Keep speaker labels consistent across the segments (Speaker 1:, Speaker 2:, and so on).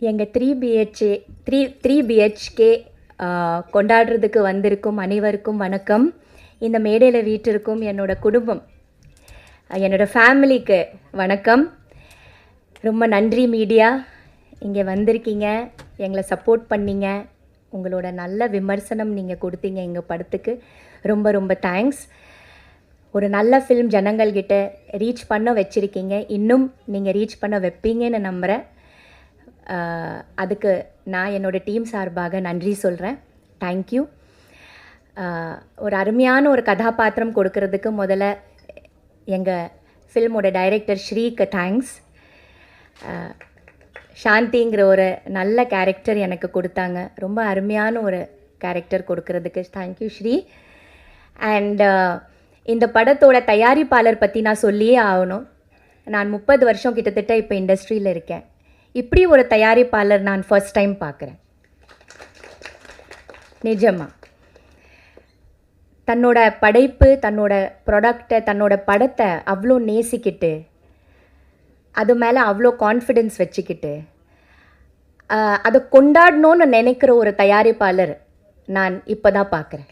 Speaker 1: எங்கள் three BHK கொண்டாடுறதுக்கு வந்திருக்கும் அனைவருக்கும் வணக்கம். இந்த மேடையில் வீட்டிற்கும் என்னோட குடும்பம், என்னோடய ஃபேமிலிக்கு வணக்கம். ரொம்ப நன்றி மீடியா, இங்கே வந்திருக்கீங்க, எங்களை சப்போர்ட் பண்ணிங்க, உங்களோட நல்ல விமர்சனம் நீங்கள் கொடுத்தீங்க எங்கள் படத்துக்கு. ரொம்ப ரொம்ப தேங்க்ஸ். ஒரு நல்ல ஃபில்ம் ஜனங்கள்கிட்ட ரீச் பண்ண வச்சுருக்கீங்க, இன்னும் நீங்கள் ரீச் பண்ண வைப்பீங்கன்னு நம்புகிறேன். அதுக்கு நான் என்னோடய டீம் சார்பாக நன்றி சொல்கிறேன். தேங்க்யூ. ஒரு அருமையான ஒரு கதாபாத்திரம் கொடுக்கறதுக்கு முதல்ல எங்கள் ஃபில்மோட டைரக்டர் ஸ்ரீக்கு தேங்க்ஸ். சாந்திங்கிற ஒரு நல்ல கேரக்டர் எனக்கு கொடுத்தாங்க, ரொம்ப அருமையான ஒரு கேரக்டர் கொடுக்கறதுக்கு தேங்க்யூ ஸ்ரீ. அண்ட் இந்த படத்தோட தயாரிப்பாளர் பற்றி நான் சொல்லியே ஆகணும். நான் 30 வருஷம் கிட்டத்தட்ட இப்போ இண்டஸ்ட்ரியில் இருக்கேன். இப்படி ஒரு தயாரிப்பாளர் நான் ஃபர்ஸ்ட் டைம் பார்க்குறேன். நிஜமாக தன்னோட படைப்பு, தன்னோட ப்ராடக்டை, தன்னோட படத்தை அவ்வளோ நேசிக்கிட்டு, அது மேலே அவ்வளோ கான்ஃபிடென்ஸ் வச்சுக்கிட்டு அதை கொண்டாடணும்னு நினைக்கிற ஒரு தயாரிப்பாளர் நான் இப்போ தான் பார்க்குறேன்.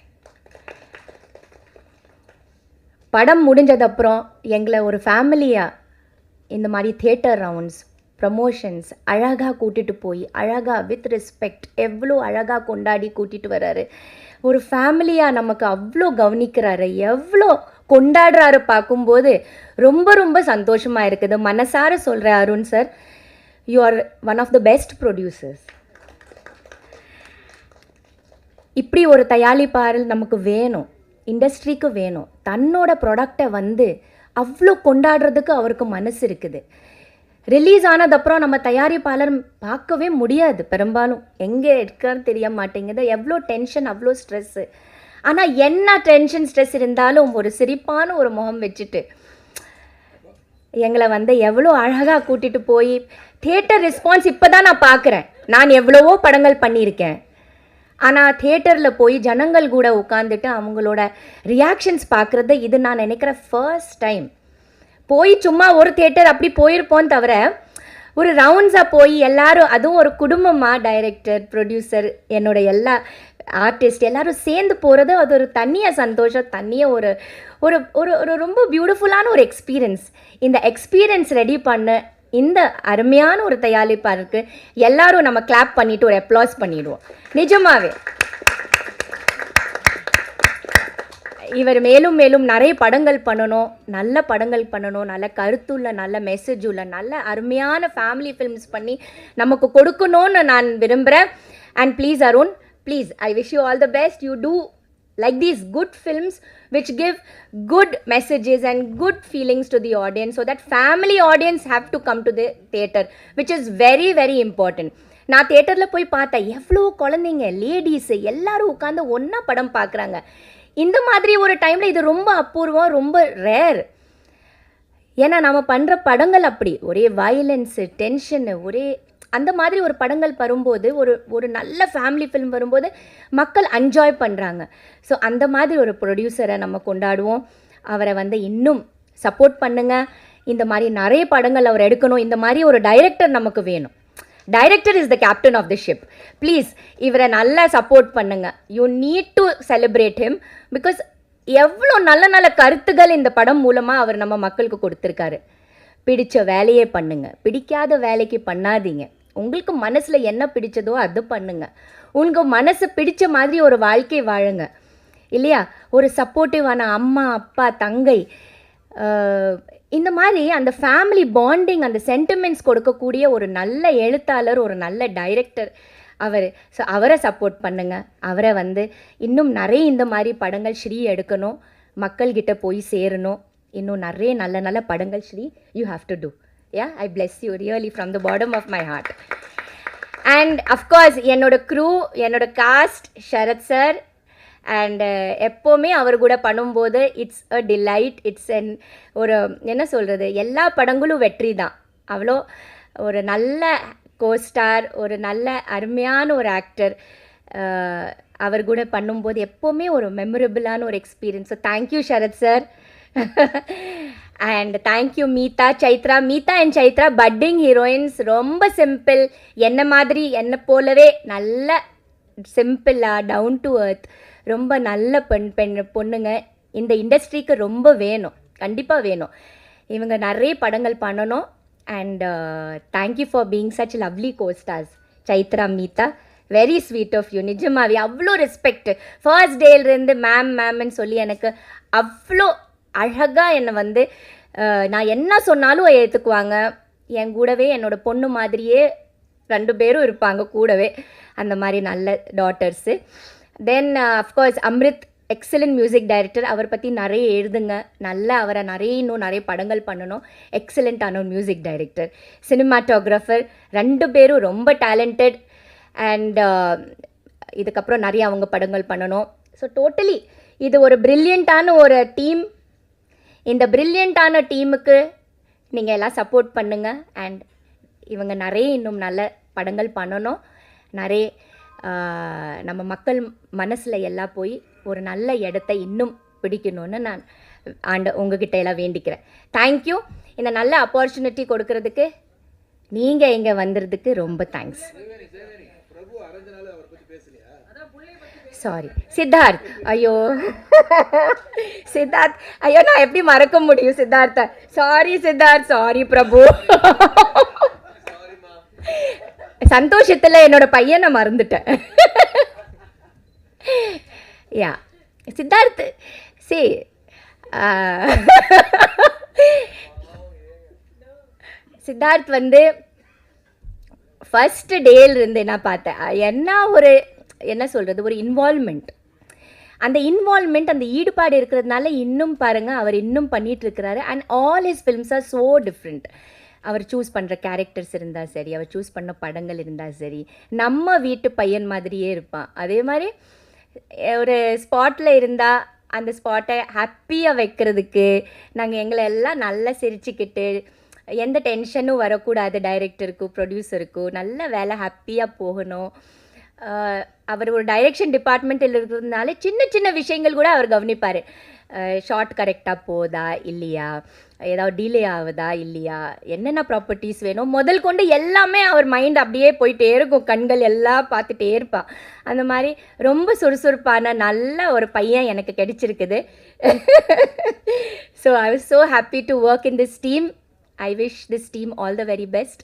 Speaker 1: படம் முடிஞ்சதப்புறம் எங்களை ஒரு ஃபேமிலியாக இந்த மாதிரி தியேட்டர் ரவுண்ட்ஸ், ப்ரமோஷன்ஸ் அழகாக கூட்டிகிட்டு போய், அழகாக வித் ரெஸ்பெக்ட் எவ்வளோ அழகாக கொண்டாடி கூட்டிகிட்டு வர்றாரு. ஒரு ஃபேமிலியாக நமக்கு அவ்வளோ கவனிக்கிறாரு, எவ்வளோ கொண்டாடுறாரு பார்க்கும்போது ரொம்ப ரொம்ப சந்தோஷமாக இருக்குது. மனசார சொல்கிறேன் Arun sir, you are one of the best producers. இப்படி ஒரு தயாரிப்பாளர் நமக்கு வேணும், இண்டஸ்ட்ரிக்கு வேணும். தன்னோட ப்ராடக்டை அவ்வளோ கொண்டாடுறதுக்கு அவருக்கு மனசு இருக்குது. ரிலீஸ் ஆனதப்புறம் நம்ம தயாரிப்பாளர் பார்க்கவே முடியாது, பெரும்பாலும் எங்கே இருக்கான்னு தெரிய மாட்டேங்குது. எவ்வளோ டென்ஷன், அவ்வளோ ஸ்ட்ரெஸ்ஸு. ஆனால் என்ன டென்ஷன் ஸ்ட்ரெஸ் இருந்தாலும் ஒரு சிரிப்பான ஒரு முகம் வச்சுட்டு எங்களை எவ்வளோ அழகாக கூட்டிகிட்டு போய் தியேட்டர் ரெஸ்பான்ஸ் இப்போ தான் நான் பார்க்குறேன். நான் எவ்வளவோ படங்கள் பண்ணியிருக்கேன், ஆனால் தியேட்டரில் போய் ஜனங்கள் கூட உட்காந்துட்டு அவங்களோட ரியாக்ஷன்ஸ் பார்க்குறது இது நான் நினைக்கிறேன் ஃபர்ஸ்ட் டைம். போய் சும்மா ஒரு தியேட்டர் அப்படி போயிருப்போம் தவிர, ஒரு ரவுண்ட்ஸாக போய் எல்லாரும், அதுவும் ஒரு குடும்பமாக, டைரக்டர், ப்ரொடியூசர், என்னோட எல்லா ஆர்டிஸ்ட் எல்லாரும் சேர்ந்து போகிறது, அது ஒரு தனியாக சந்தோஷம், தனியாக ஒரு ஒரு ஒரு ரொம்ப பியூட்டிஃபுல்லான ஒரு எக்ஸ்பீரியன்ஸ். இந்த எக்ஸ்பீரியன்ஸ் ரெடி பண்ண இந்த அருமையான ஒரு தயாரிப்பாருக்கு எல்லாரும் நம்ம கிளாப் பண்ணிவிட்டு ஒரு அப்ளாஸ் பண்ணிவிடுவோம். நிஜமாகவே இவர் மேலும் மேலும் நிறைய படங்கள் பண்ணணும், நல்ல படங்கள் பண்ணணும், நல்ல கருத்துள்ள, நல்ல மெசேஜ் உள்ள, நல்ல அருமையான ஃபேமிலி ஃபில்ம்ஸ் பண்ணி நமக்கு கொடுக்கணும்னு நான் விரும்புகிறேன். And please Arun, please, I wish you all the best. You too like these good films which give good messages and good feelings to the audience, so that family audience have to come to the theater, which is very very important. நான் தியேட்டரில் போய் பார்த்தேன், எவ்வளோ குழந்தைங்க, ladies எல்லாரும் உட்காந்து ஒன்றா படம் பார்க்குறாங்க. இந்த மாதிரி ஒரு டைமில் இது ரொம்ப அபூர்வம், ரொம்ப ரேர். ஏன்னா நம்ம பண்ணுற படங்கள் அப்படி ஒரே வயலன்ஸு, டென்ஷனு, ஒரே அந்த மாதிரி ஒரு படங்கள் வரும்போது, ஒரு நல்ல ஃபேமிலி ஃபிலிம் வரும்போது மக்கள் என்ஜாய் பண்ணுறாங்க. ஸோ அந்த மாதிரி ஒரு ப்ரொடியூசரை நம்ம கொண்டாடுவோம். அவரை இன்னும் சப்போர்ட் பண்ணுங்கள். இந்த மாதிரி நிறைய படங்கள் அவர் எடுக்கணும். இந்த மாதிரி ஒரு டைரக்டர் நமக்கு வேணும். Director is the captain of the ship. Please இவரை நல்லா சப்போர்ட் பண்ணுங்கள். You need to celebrate him. Because எவ்வளோ நல்ல நல்ல கருத்துக்கள் இந்த படம் மூலமாக அவர் நம்ம மக்களுக்கு கொடுத்துருக்காரு. பிடிச்ச வேலையே பண்ணுங்கள், பிடிக்காத வேலைக்கு பண்ணாதீங்க. உங்களுக்கு மனசில் என்ன பிடிச்சதோ அது பண்ணுங்கள். உங்கள் மனசு பிடிச்ச மாதிரி ஒரு வாழ்க்கை வாழுங்க, இல்லையா? ஒரு சப்போர்ட்டிவான அம்மா, அப்பா, தங்கை, இந்த மாதிரி அந்த ஃபேமிலி பாண்டிங், அந்த சென்டிமெண்ட்ஸ் கொடுக்கக்கூடிய ஒரு நல்ல எழுத்தாளர், ஒரு நல்ல டைரக்டர் அவர். ஸோ அவரை சப்போர்ட் பண்ணுங்கள். அவரை இன்னும் நிறைய இந்த மாதிரி படங்கள் ஸ்ரீ எடுக்கணும், மக்கள்கிட்ட போய் சேரணும். இன்னும் நிறைய நல்ல நல்ல படங்கள் Sri you have to do. Yeah, I bless you really from the bottom of my heart. And of course என்னோட க்ரூ, என்னோட காஸ்ட், ஷரத் சார். அண்ட் எப்போவுமே அவர் கூட பண்ணும்போது இட்ஸ் அ டிலைட். இட்ஸ் ஒரு என்ன சொல்கிறது, எல்லா படங்களும் வெற்றி தான். அவ்வளோ ஒரு நல்ல கோஸ்டார், ஒரு நல்ல அருமையான ஒரு ஆக்டர். அவர் கூட பண்ணும்போது எப்போவுமே ஒரு மெமரபிளான ஒரு experience. So thank you Sharath sir, and thank you Meetha, Chaitra. Meetha and Chaitra budding heroines. ரொம்ப சிம்பிள், என்ன மாதிரி என்ன போலவே நல்ல சிம்பிளாக டவுன் டு எர்த் ரொம்ப நல்ல பொண்ணுங்க இந்த இண்டஸ்ட்ரிக்கு ரொம்ப வேணும், கண்டிப்பாக வேணும். இவங்க நிறைய படங்கள் பண்ணணும். And thank you for being such lovely costars. Chaitra, Meetha, very sweet of you. நிஜமாவே அவ்வளோ ரெஸ்பெக்ட். ஃபர்ஸ்ட் டேலேருந்து மேம்னு சொல்லி எனக்கு அவ்வளோ அழகாக என்னை வந்து நான் என்ன சொன்னாலும் ஏற்றுக்குவாங்க. என் கூடவே என்னோட பொண்ணு மாதிரியே 2 பேரும் இருப்பாங்க கூடவே. அந்த மாதிரி நல்ல daughters. Then of course Amrit, excellent music director. அவர் பற்றி நிறைய எழுதுங்க. நல்லா அவரை இன்னும் நிறைய படங்கள் பண்ணணும். எக்ஸலண்ட்டான ஒரு மியூசிக் டைரக்டர். சினிமாட்டோகிராஃபர் 2 பேரும் ரொம்ப டேலண்டட். அண்ட் இதுக்கப்புறம் நிறைய அவங்க படங்கள் பண்ணணும். ஸோ டோட்டலி இது ஒரு ப்ரில்லியண்ட்டான ஒரு டீம். இந்த ப்ரில்லியண்ட்டான டீமுக்கு நீங்கள் எல்லாம் சப்போர்ட் பண்ணுங்கள். அண்ட் இவங்க நிறைய இன்னும் நல்ல படங்கள் பண்ணணும். நிறைய நம்ம மக்கள் மனசில் எல்லாம் போய் ஒரு நல்ல இடத்த இன்னும் பிடிக்கணும்னு நான் உங்ககிட்ட எல்லாம் வேண்டிக்கிறேன். தேங்க்யூ. இந்த நல்ல ஆப்பர்ச்சுனிட்டி கொடுக்கறதுக்கு, நீங்கள் இங்கே வந்ததுக்கு ரொம்ப தேங்க்ஸ். சாரி சித்தார்த். ஐயோ சித்தார்த், ஐயோ நான் எப்படி மறக்க முடியும் சித்தார்த்த. சாரி சித்தார்த், சாரி பிரபு. சந்தோஷத்தில் என்னோட பையனை மறந்துட்டேன். யா சித்தார்த், சி சித்தார்த் வந்து ஃபஸ்ட்டு டேலிருந்து நான் பார்த்தேன். என்ன சொல்கிறது, ஒரு இன்வால்மெண்ட். அந்த இன்வால்மெண்ட், அந்த ஈடுபாடு இருக்கிறதுனால இன்னும் பாருங்கள் அவர் இன்னும் பண்ணிகிட்ருக்கிறாரு. And all his films are so different. அவர் சூஸ் பண்ணுற கேரக்டர்ஸ் இருந்தால் சரி, அவர் சூஸ் பண்ண படங்கள் இருந்தால் சரி, நம்ம வீட்டு பையன் மாதிரியே இருப்பான். அதே மாதிரி ஒரு ஸ்பாட்டில் இருந்தால் அந்த ஸ்பாட்டை ஹாப்பியாக வைக்கிறதுக்கு நாங்கள் எங்களை எல்லாம் நல்லா சிரிச்சுக்கிட்டு, எந்த டென்ஷனும் வரக்கூடாது. டைரக்டருக்கும் ப்ரொடியூசருக்கும் நல்ல வேலை ஹாப்பியாக போகணும். அவர் ஒரு டைரெக்ஷன் டிபார்ட்மெண்ட்டில் இருக்கிறதுனால சின்ன சின்ன விஷயங்கள் கூட அவர் கவனிப்பார். ஷார்ட் கரெக்டாக போதா இல்லையா, ஏதாவது டிலே ஆகுதா இல்லையா, என்னென்ன ப்ராப்பர்ட்டிஸ் வேணும் முதல் கொண்டு எல்லாமே அவர் மைண்ட் அப்படியே போயிட்டே இருக்கும். கண்கள் எல்லாம் பார்த்துட்டே இருப்பான். அந்த மாதிரி ரொம்ப சுறுசுறுப்பான நல்ல ஒரு பையன் எனக்கு கிடைச்சிருக்குது. So I was so happy to work in this team. I wish this team all the very best.